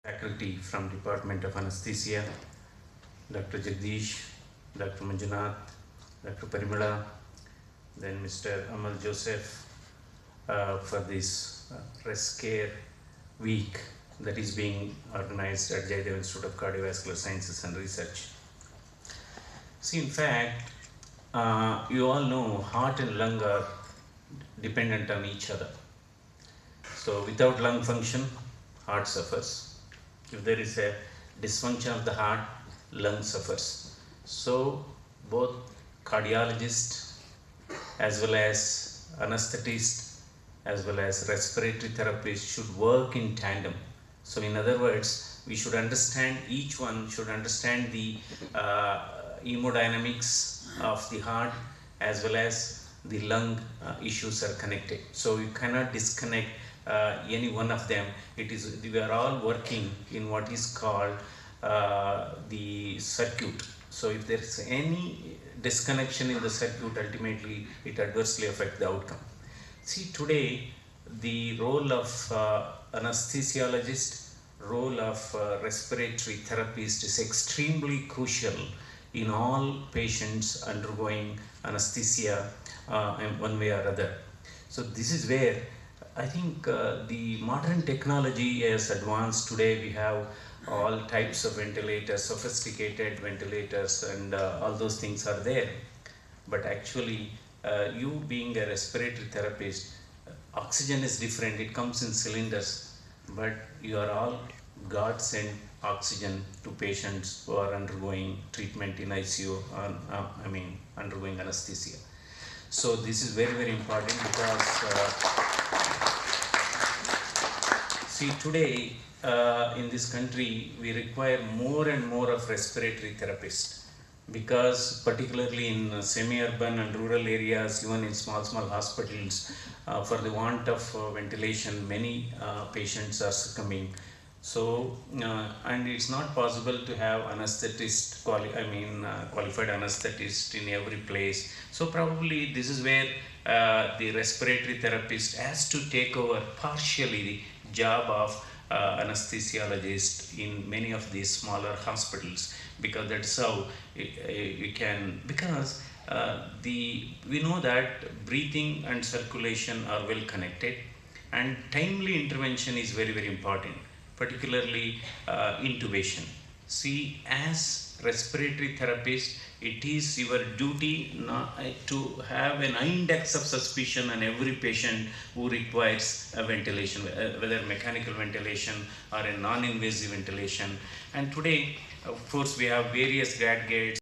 faculty from Department of Anesthesia, Dr. Jagdish, Dr. Manjunath, Dr. Parimala, then Mr. Amal Joseph for this Rescare week that is being organized at Jayadeva Institute of Cardiovascular Sciences and Research. See, in fact, you all know heart and lung are dependent on each other. So without lung function, heart suffers. If there is a dysfunction of the heart, lung suffers. So both cardiologist as well as anesthetist as well as respiratory therapist should work in tandem. So in other words, we should understand, each one should understand the hemodynamics of the heart as well as the lung issues are connected. So you cannot disconnect any one of them. We are all working in what is called the circuit. So if there is any disconnection in the circuit, ultimately it adversely affects the outcome. See, today the role of anesthesiologist, role of respiratory therapist is extremely crucial in all patients undergoing anesthesia in one way or other. So this is where I think the modern technology has advanced. Today we have all types of ventilators, sophisticated ventilators, and all those things are there. But actually, you being a respiratory therapist, oxygen is different. It comes in cylinders, but you are all God sent oxygen to patients who are undergoing treatment in ICU, undergoing anesthesia. So this is very, very important because see, today in this country we require more and more of respiratory therapists, because particularly in semi-urban and rural areas, even in small hospitals, for the want of ventilation, many patients are succumbing. So and it's not possible to have anesthetist, qualified anesthetist in every place. So probably this is where the respiratory therapist has to take over partially the job of anesthesiologist in many of these smaller hospitals, because that's how we can, because we know that breathing and circulation are well connected, and timely intervention is very, very important, particularly intubation. See, as respiratory therapist, it is your duty to have an index of suspicion on every patient who requires a ventilation, whether mechanical ventilation or a non-invasive ventilation. And today, of course, we have various gadgets